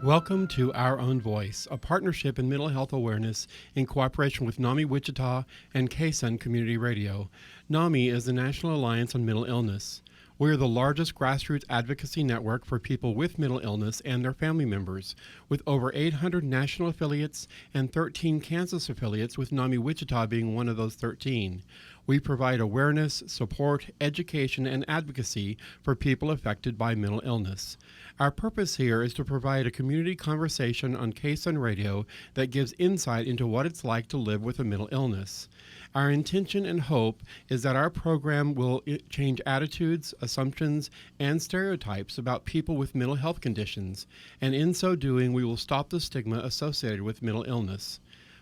Welcome to Our Own Voice, a partnership in mental health awareness in cooperation with NAMI Wichita and KSUN Community Radio. NAMI is the National Alliance on Mental Illness. We are the largest grassroots advocacy network for people with mental illness and their family members, with over 800 national affiliates and 13 Kansas affiliates, with NAMI Wichita being one of those 13. We provide awareness, support, education, and advocacy for people affected by mental illness. Our purpose here is to provide a community conversation on KSUN Radio that gives insight into what it's like to live with a mental illness. Our intention and hope is that our program will change attitudes, assumptions, and stereotypes about people with mental health conditions, and in so doing, we will stop the stigma associated with mental illness.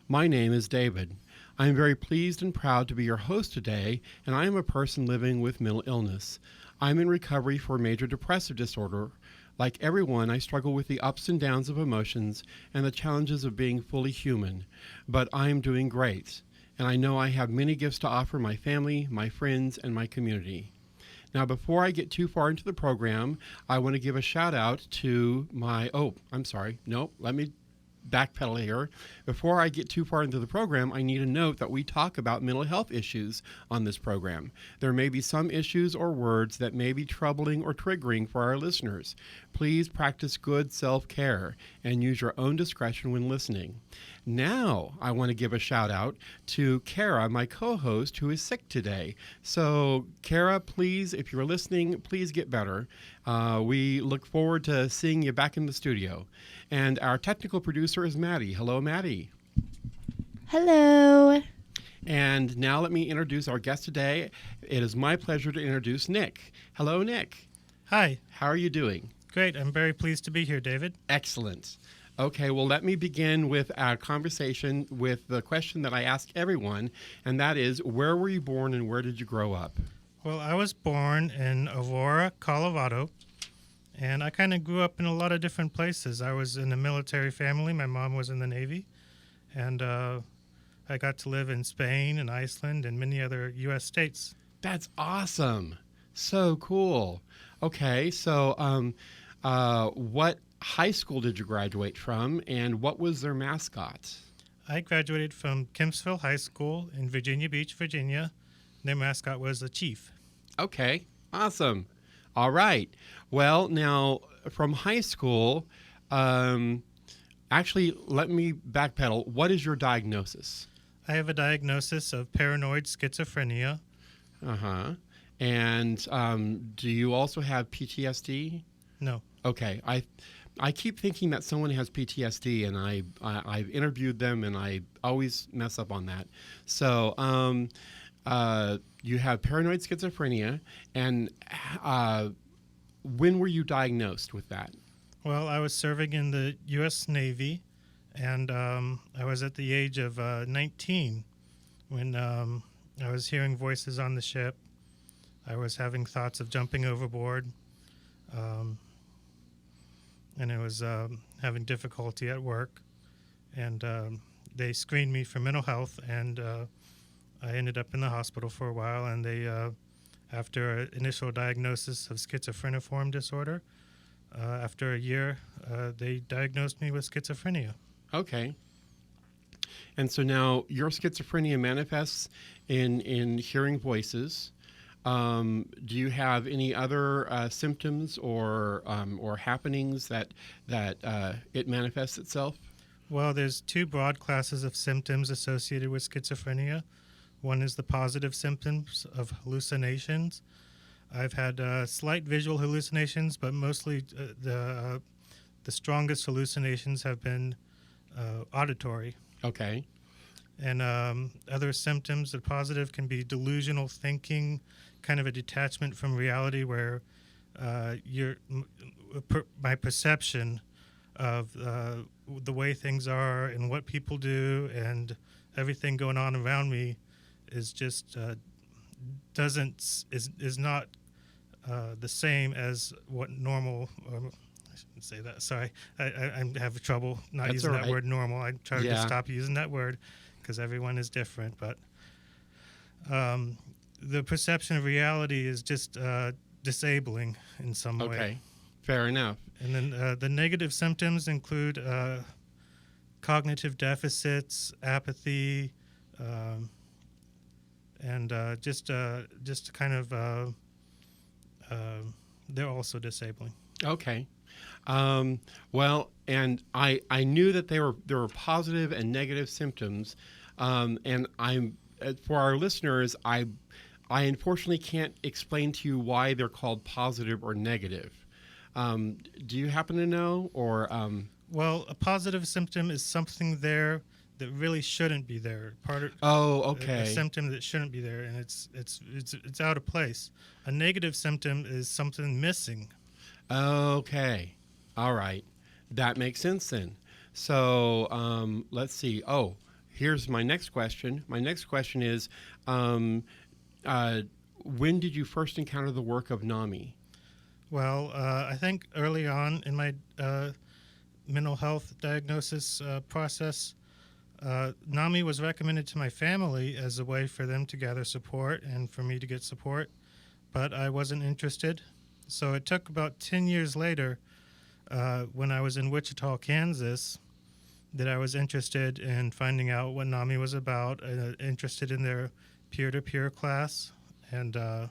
My name is David. I am very pleased and proud to be your host today, and I am a person living with mental illness. I'm in recovery for major depressive disorder. Like everyone, I struggle with the ups and downs of emotions and the challenges of being fully human, but I am doing great, and I know I have many gifts to offer my family, my friends, and my community. Now, before I get too far into the program, I want to give a shout out to let me backpedal here. Before I get too far into the program, I need to note that we talk about mental health issues on this program. There may be some issues or words that may be troubling or triggering for our listeners. Please practice good self-care and use your own discretion when listening. Now, I want to give a shout out to Kara, my co-host, who is sick today. So, Kara, please, if you're listening, please get better. We look forward to seeing you back in the studio. And our technical producer is Maddie. Hello, Maddie. Hello. And now let me introduce our guest today. It is my pleasure to introduce Nick. Hello, Nick. Hi. How are you doing? Great. I'm very pleased to be here, David. Excellent. Okay, well, let me begin with our conversation with the question that I ask everyone, and that is, where were you born and where did you grow up? Well, I was born in Aurora, Colorado, and I kind of grew up in a lot of different places. I was in a military family. My mom was in the Navy, and I got to live in Spain and Iceland and many other U.S. states. That's awesome. So cool. Okay, so what high school did you graduate from, and what was their mascot? I graduated from Kempsville High School in Virginia Beach, Virginia. Their mascot was a chief. Okay, awesome. All right. Well, now, from high school, actually, let me backpedal. What is your diagnosis? I have a diagnosis of paranoid schizophrenia. Uh-huh. And do you also have PTSD? No. Okay. I keep thinking that someone has PTSD, and I've interviewed them, and I always mess up on that. So you have paranoid schizophrenia, and when were you diagnosed with that? Well, I was serving in the U.S. Navy, and I was at the age of 19 when I was hearing voices on the ship. I was having thoughts of jumping overboard. And I was having difficulty at work, and they screened me for mental health, and I ended up in the hospital for a while, and they, after an initial diagnosis of schizophreniform disorder, after a year, they diagnosed me with schizophrenia. Okay. And so now your schizophrenia manifests in hearing voices. Do you have any other symptoms or happenings that it manifests itself? Well, there's two broad classes of symptoms associated with schizophrenia. One is the positive symptoms of hallucinations. I've had slight visual hallucinations, but mostly the strongest hallucinations have been auditory. Okay. And other symptoms that positive can be delusional thinking, kind of a detachment from reality where my perception of the way things are and what people do and everything going on around me is just is not the same as what normal. I shouldn't say that. Sorry, I have trouble not That's using all that right. word normal. I try to stop using that word because everyone is different. But the perception of reality is just disabling in some way. Okay, fair enough. And then the negative symptoms include cognitive deficits, apathy, and just kind of they're also disabling. Okay. Well, and I knew that there were positive and negative symptoms, and I'm for our listeners, I unfortunately can't explain to you why they're called positive or negative. Do you happen to know, or Well, a positive symptom is something there that really shouldn't be there. Oh, A okay. symptom that shouldn't be there, and it's out of place. A negative symptom is something missing. Okay. All right. That makes sense then. So let's see. Oh, here's my next question. My next question is when did you first encounter the work of NAMI? Well, I think early on in my mental health diagnosis process, NAMI was recommended to my family as a way for them to gather support and for me to get support, but I wasn't interested. So it took about 10 years later, when I was in Wichita, Kansas, that I was interested in finding out what NAMI was about, interested in their peer-to-peer class, and I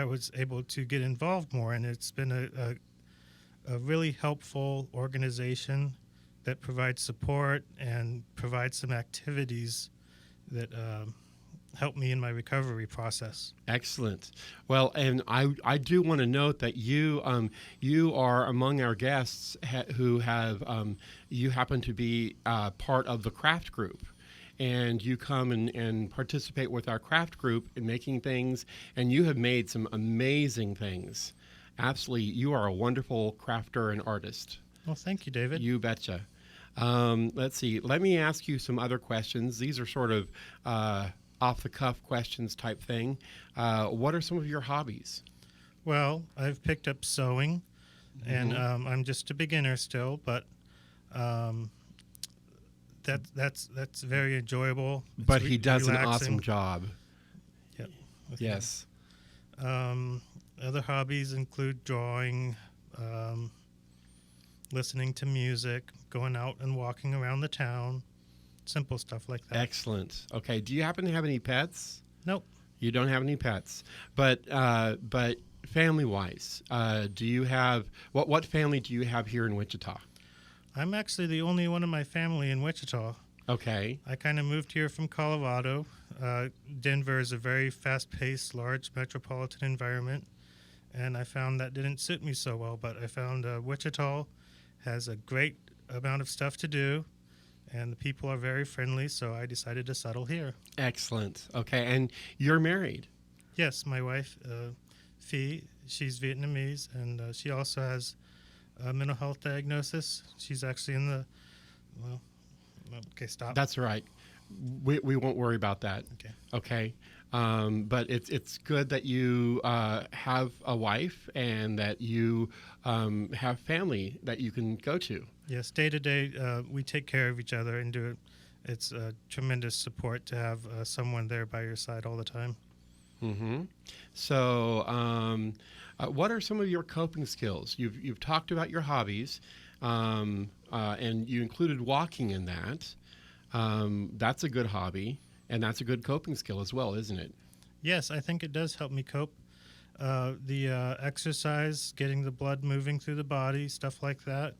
was able to get involved more. And it's been a really helpful organization that provides support and provides some activities that help me in my recovery process. Excellent. Well, and I do want to note that you you are among our guests who have you happen to be part of the craft group. And you come and participate with our craft group in making things, and you have made some amazing things. Absolutely, you are a wonderful crafter and artist. Well, thank you, David. You betcha. Let's see. Let me ask you some other questions. These are sort of off-the-cuff questions type thing. What are some of your hobbies? Well, I've picked up sewing, and I'm just a beginner still, but that's very enjoyable. But he does relaxing. an awesome job. Yep. Yes. Other hobbies include drawing, listening to music, going out and walking around the town, simple stuff like that. Excellent. Okay. Do you happen to have any pets? Nope. You don't have any pets, but family-wise, do you have what family do you have here in Wichita? I'm actually the only one in my family in Wichita. Okay. I kind of moved here from Colorado. Denver is a very fast-paced, large metropolitan environment, and I found that didn't suit me so well. But I found Wichita has a great amount of stuff to do, and the people are very friendly, so I decided to settle here. Excellent. Okay, and you're married. Yes, my wife, Phi, she's Vietnamese, and she also has a mental health diagnosis. She's actually in the, well, okay, stop. That's right. We won't worry about that. Okay. Okay. But it's good that you have a wife and that you have family that you can go to. Yes, day to day, we take care of each other and do it. It's a tremendous support to have someone there by your side all the time. Mm-hmm. So, what are some of your coping skills? You've talked about your hobbies, and you included walking in that. That's a good hobby, and that's a good coping skill as well, isn't it? Yes, I think it does help me cope. The exercise, getting the blood moving through the body, stuff like that.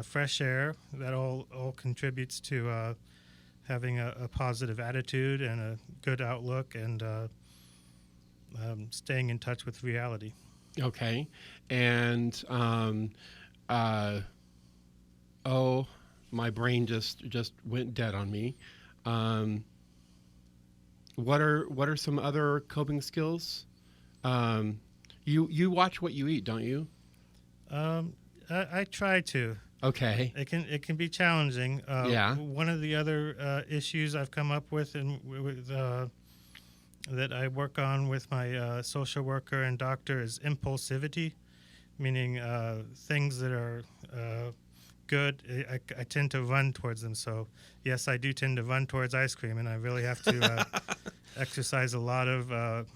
Fresh air, that all contributes to having a positive attitude and a good outlook, and staying in touch with reality. Okay, and oh, my brain just went dead on me. What are some other coping skills? You watch what you eat, don't you? I try to. Okay. It can be challenging. Yeah. One of the other issues I've come up with that I work on with my social worker and doctor is impulsivity, meaning things that are good, I tend to run towards them. So yes, I do tend to run towards ice cream, and I really have to exercise a lot of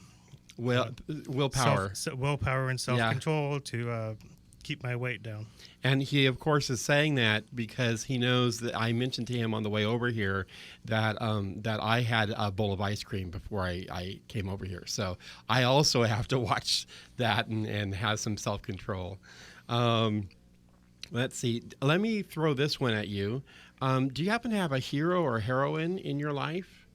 Well, willpower. Willpower and Yeah. self-control to keep my weight down. And he, of course, is saying that because he knows that I mentioned to him on the way over here that that I had a bowl of ice cream before I came over here. So I also have to watch that and have some self-control. Let's see. Let me throw this one at you. Do you happen to have a hero or heroine in your life?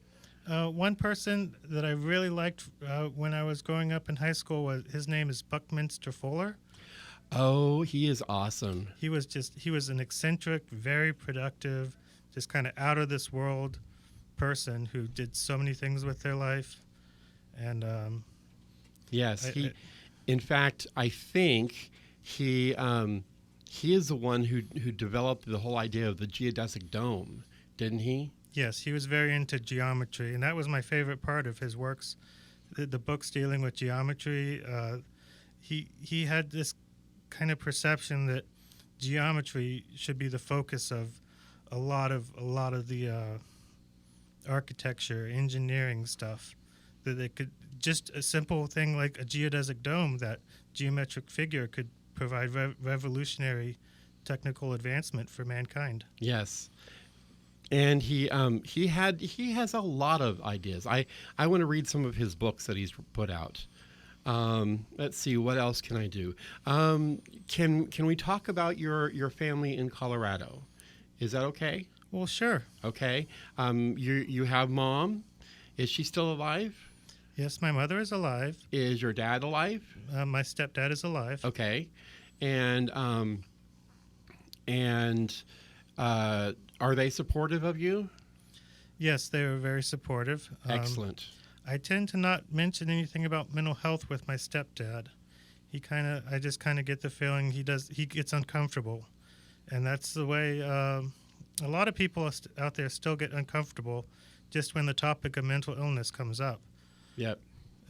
One person that I really liked when I was growing up in high school his name is Buckminster Fuller. Oh, he is awesome. He was an eccentric, very productive, just kind of out of this world person who did so many things with their life. And Yes, in fact, I think he is the one who developed the whole idea of the geodesic dome, didn't he? yes, he was very into geometry, and that was my favorite part of his works. The books dealing with geometry, he had this kind of perception that geometry should be the focus of a lot of the architecture, engineering stuff. That they could just a simple thing like a geodesic dome, that geometric figure could provide revolutionary technical advancement for mankind. Yes. And he has a lot of ideas. I want to read some of his books that he's put out. Let's see, what else can I do? Can we talk about your family in Colorado? Is that okay? Well, sure. Okay. You have mom. Is she still alive? Yes, my mother is alive. Is your dad alive? My stepdad is alive. Okay. And are they supportive of you? Yes, they were very supportive. Excellent. I tend to not mention anything about mental health with my stepdad. I just kind of get the feeling he gets uncomfortable. And that's the way a lot of people out there still get uncomfortable just when the topic of mental illness comes up. Yep.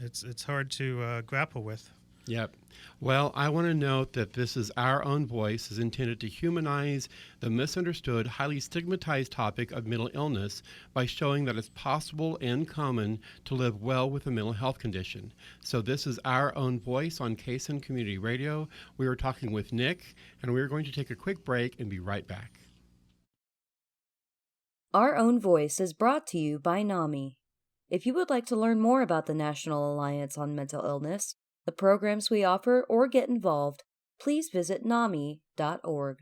It's hard to grapple with. Yep. Well, I want to note that this is Our Own Voice is intended to humanize the misunderstood, highly stigmatized topic of mental illness by showing that it's possible and common to live well with a mental health condition. So this is Our Own Voice on KSUN Community Radio. We are talking with Nick, and we're going to take a quick break and be right back. Our Own Voice is brought to you by NAMI. If you would like to learn more about the National Alliance on Mental Illness, the programs we offer, or get involved, please visit NAMI.org.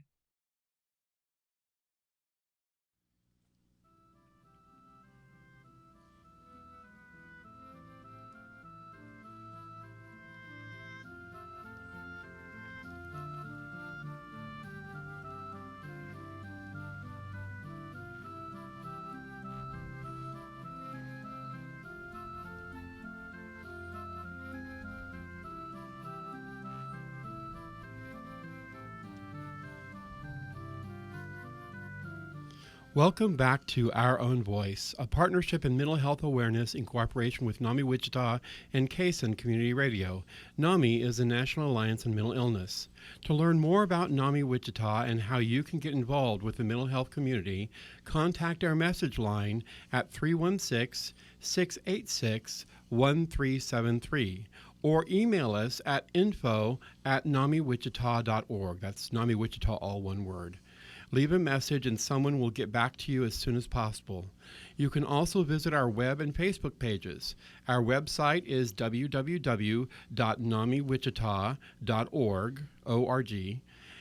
Welcome back to Our Own Voice, a partnership in mental health awareness in cooperation with NAMI Wichita and KSUN Community Radio. NAMI is the National Alliance on Mental Illness. To learn more about NAMI Wichita and how you can get involved with the mental health community, contact our message line at 316-686-1373 or email us at info@namiwichita.org. That's NAMI Wichita, all one word. Leave a message and someone will get back to you as soon as possible. You can also visit our web and Facebook pages. Our website is www.namiwichita.org,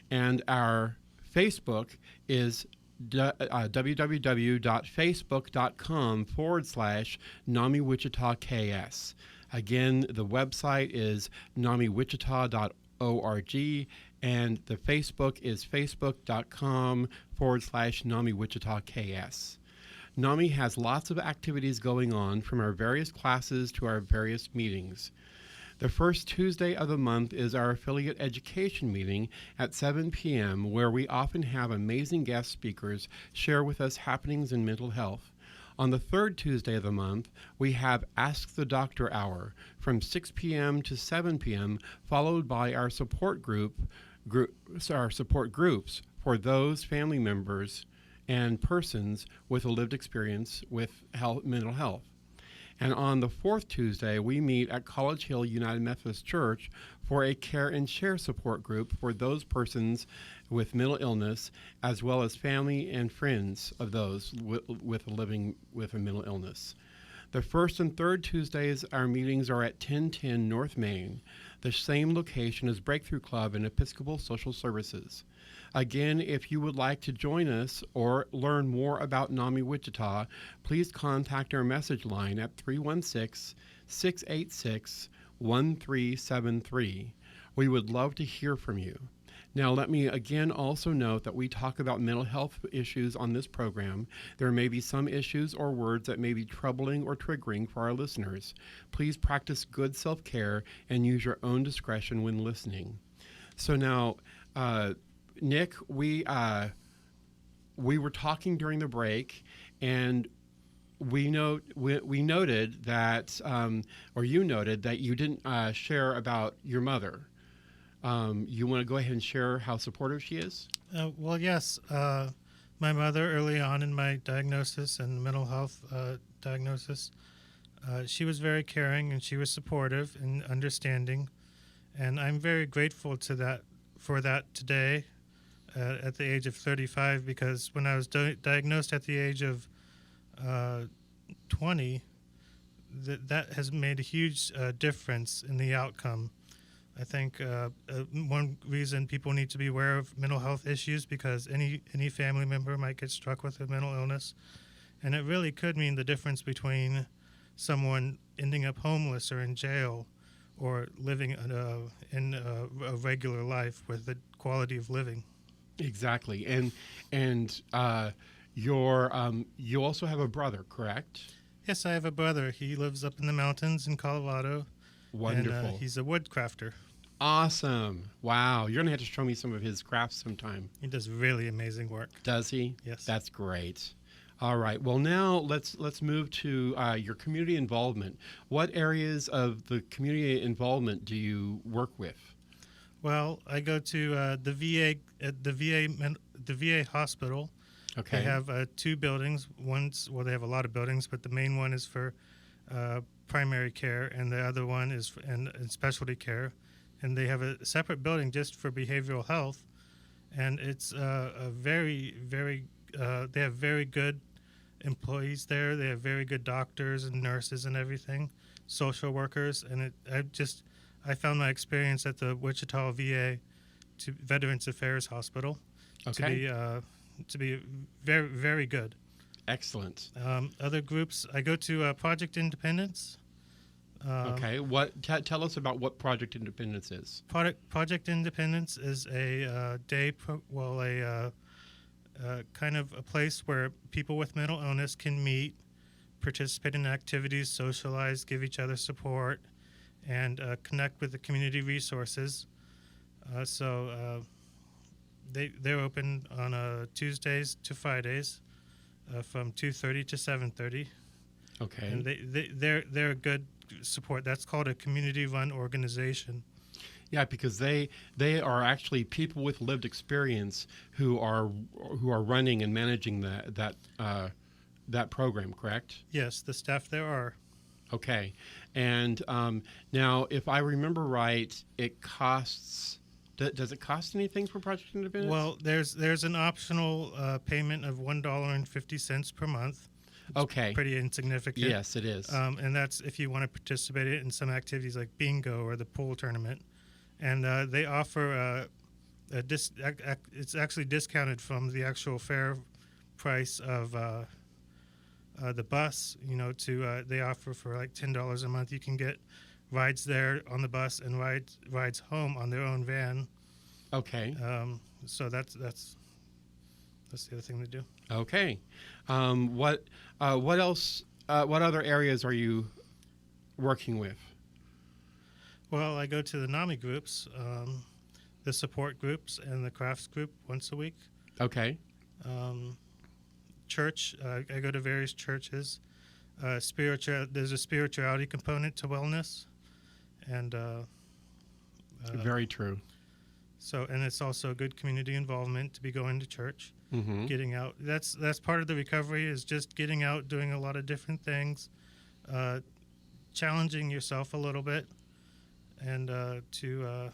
and our Facebook is www.facebook.com/NamiWichitaKS. Again, the website is namiwichita.org, and the Facebook is facebook.com/NamiWichitaKS. NAMI has lots of activities going on, from our various classes to our various meetings. The first Tuesday of the month is our affiliate education meeting at 7 p.m., where we often have amazing guest speakers share with us happenings in mental health. On the third Tuesday of the month, we have Ask the Doctor Hour from 6 p.m. to 7 p.m., followed by our support groups for those family members and persons with a lived experience with mental health. And on the fourth Tuesday, we meet at College Hill United Methodist Church for a care and share support group for those persons with mental illness, as well as family and friends of those with living with a mental illness. The first and third Tuesdays, our meetings are at 1010 North Main, the same location as Breakthrough Club and Episcopal Social Services. Again, if you would like to join us or learn more about NAMI Wichita, please contact our message line at 316-686-1373. We would love to hear from you. Now, let me again also note that we talk about mental health issues on this program. There may be some issues or words that may be troubling or triggering for our listeners. Please practice good self-care and use your own discretion when listening. So now, Nick, we were talking during the break, and we noted that, or you noted that you didn't share about your mother. You want to go ahead and share how supportive she is? Well, yes. My mother, early on in my diagnosis and mental health diagnosis, she was very caring and she was supportive and understanding, and I'm very grateful for that today at the age of 35, because when I was diagnosed at the age of 20, that has made a huge difference in the outcome. I think one reason people need to be aware of mental health issues, because any family member might get struck with a mental illness, and it really could mean the difference between someone ending up homeless or in jail, or living in a regular life with the quality of living. Exactly, and you also have a brother, correct? Yes, I have a brother. He lives up in the mountains in Colorado. Wonderful. And he's a wood crafter. Awesome. Wow. You're going to have to show me some of his crafts sometime. He does really amazing work. Does he? Yes. That's great. All right. Well, now let's move to your community involvement. What areas of the community involvement do you work with? Well, I go to the VA hospital. Okay. They have two buildings. They have a lot of buildings, but the main one is for primary care, and the other one is in specialty care, and they have a separate building just for behavioral health, and it's a very, very they have very good employees there. They have very good doctors and nurses and everything, social workers, and I found my experience at the Wichita VA Veterans Affairs Hospital to be very, very good. Excellent. Other groups, I go to Project Independence. Okay. Tell us about what Project Independence is. Project Independence is a kind of a place where people with mental illness can meet, participate in activities, socialize, give each other support, and connect with the community resources. They're open on Tuesdays to Fridays. From 2:30 to 7:30. Okay. And they're a good support. That's called a community-run organization. Yeah, because they are actually people with lived experience who are running and managing that program, correct? Yes, the staff there are. Okay. And now, if I remember right, it costs. Does it cost anything for Project Independence? Well, there's an optional payment of $1.50 per month. It's okay. Pretty insignificant. Yes, it is. And that's if you want to participate in some activities like bingo or the pool tournament. And they offer it's actually discounted from the actual fare price of the bus. They offer for like $10 a month. You can get rides there on the bus and rides home on their own van. Okay. So that's the other thing they do. Okay. What else? What other areas are you working with? Well, I go to the NAMI groups, the support groups, and the crafts group once a week. Okay. Church. I go to various churches. There's a spirituality component to wellness. And very true. And it's also good community involvement to be going to church, getting out. That's part of the recovery, is just getting out, doing a lot of different things, challenging yourself a little bit and to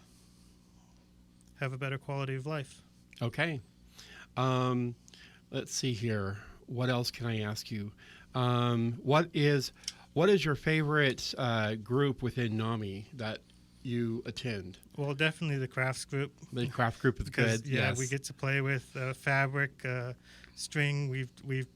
have a better quality of life. Okay. Um, let's see here. What else can I ask you? What is your favorite group within NAMI that you attend? Well, definitely the crafts group. The craft group is Because good. yeah, Yes. we get to play with fabric, string. We've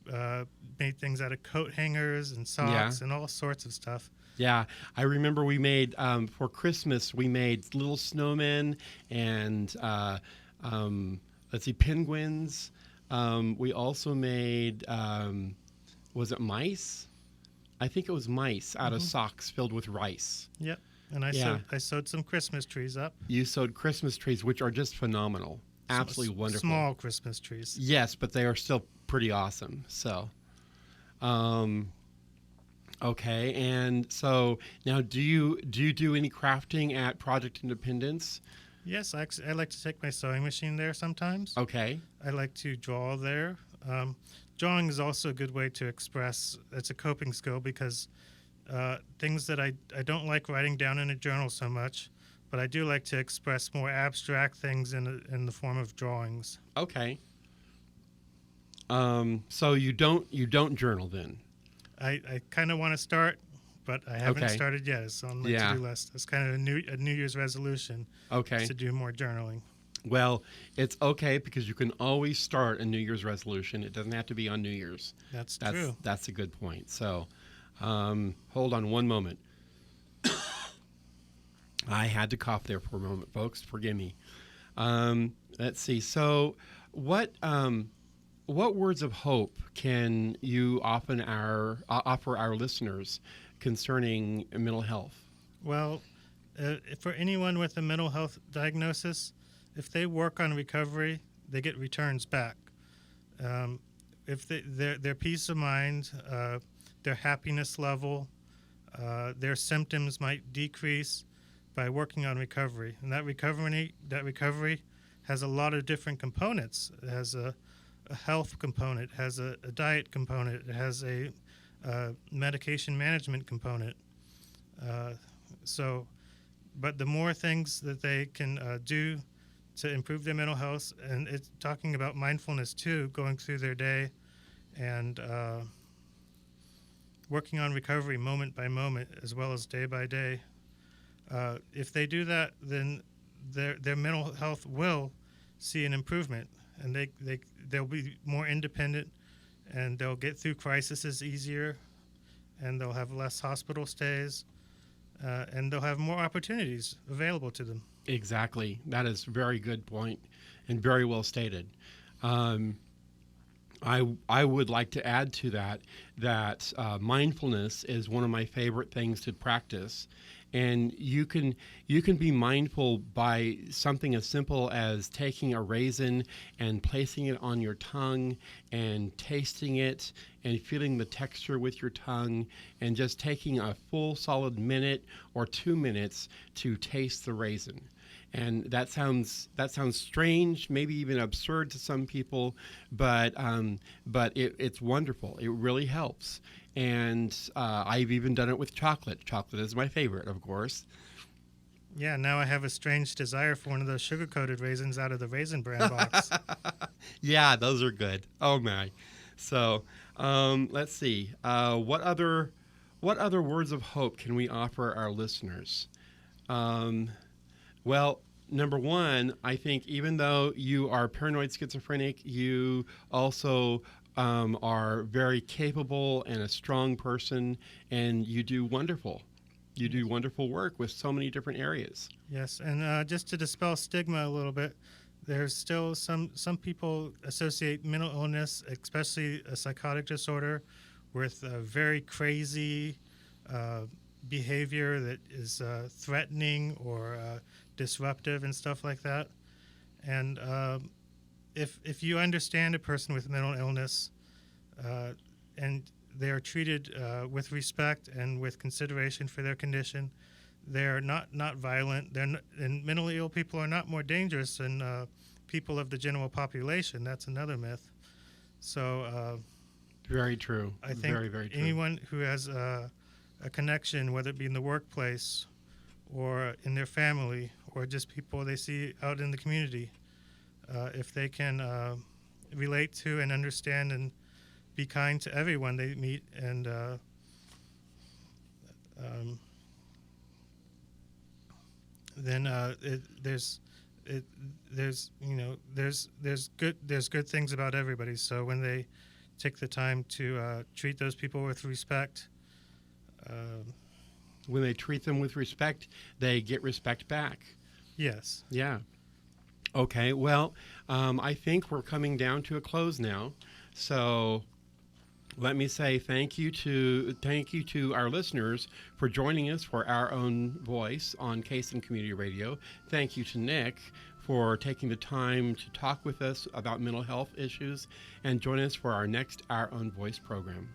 made things out of coat hangers and socks and all sorts of stuff. Yeah, I remember we made for Christmas. We made little snowmen and let's see, penguins. We also made was it mice? I think it was mice out of socks filled with rice. Yep. And I sewed some Christmas trees up. You sewed Christmas trees, which are just phenomenal, absolutely wonderful. Small Christmas trees. Yes, but they are still pretty awesome. So, okay, and so now, do you do any crafting at Project Independence? Yes, I like to take my sewing machine there sometimes. Okay, I like to draw there. Drawing is also a good way to express. It's a coping skill because things that I don't like writing down in a journal so much, but I do like to express more abstract things in the form of drawings. okay. So you don't journal then? I kind of want to start, but I haven't Okay. started yet. It's on my Yeah. to-do list. It's kind of a New Year's resolution Okay. to do more journaling. Well, it's okay because you can always start a New Year's resolution. It doesn't have to be on New Year's. That's That's true. that's a good point. So, hold on one moment. I had to cough there for a moment, folks. Forgive me. Let's see. So, what words of hope can you offer our listeners concerning mental health? Well, for anyone with a mental health diagnosis, if they work on recovery, they get returns back. If their peace of mind, their happiness level, their symptoms might decrease by working on recovery. And that recovery has a lot of different components. It has a health component, it has a diet component, it has a medication management component. But the more things that they can do to improve their mental health, and it's talking about mindfulness too, going through their day and working on recovery moment by moment as well as day by day. If they do that, then their mental health will see an improvement, and they'll be more independent, and they'll get through crises easier, and they'll have less hospital stays, and they'll have more opportunities available to them. Exactly. That is a very good point and very well stated. I would like to add to that mindfulness is one of my favorite things to practice. And you can be mindful by something as simple as taking a raisin and placing it on your tongue and tasting it and feeling the texture with your tongue and just taking a full solid minute or 2 minutes to taste the raisin. And that sounds strange, maybe even absurd to some people, but it's wonderful. It really helps. And I've even done it with chocolate. Chocolate is my favorite, of course. Yeah, now I have a strange desire for one of those sugar-coated raisins out of the Raisin Bran box. Yeah, those are good. Oh my! So let's see. What other words of hope can we offer our listeners? Well, number one, I think even though you are paranoid schizophrenic, you also are very capable and a strong person, and you do wonderful. You do wonderful work with so many different areas. Yes, and just to dispel stigma a little bit, there's still some people associate mental illness, especially a psychotic disorder, with very crazy behavior that is threatening or disruptive and stuff like that. And if you understand a person with mental illness and they are treated with respect and with consideration for their condition, they're not violent. And mentally ill people are not more dangerous than people of the general population. That's another myth. So Very true. I think very, very true. anyone who has a connection, whether it be in the workplace or in their family or just people they see out in the community. If they can relate to and understand and be kind to everyone they meet, and then there's good things about everybody. So when they take the time to treat those people with respect, When they treat them with respect, they get respect back. yes. Yeah. Okay. Well, I think we're coming down to a close now. So let me say thank you to our listeners for joining us for Our Own Voice on Kaysen Community Radio. Thank you to Nick for taking the time to talk with us about mental health issues, and join us for our next Our Own Voice program.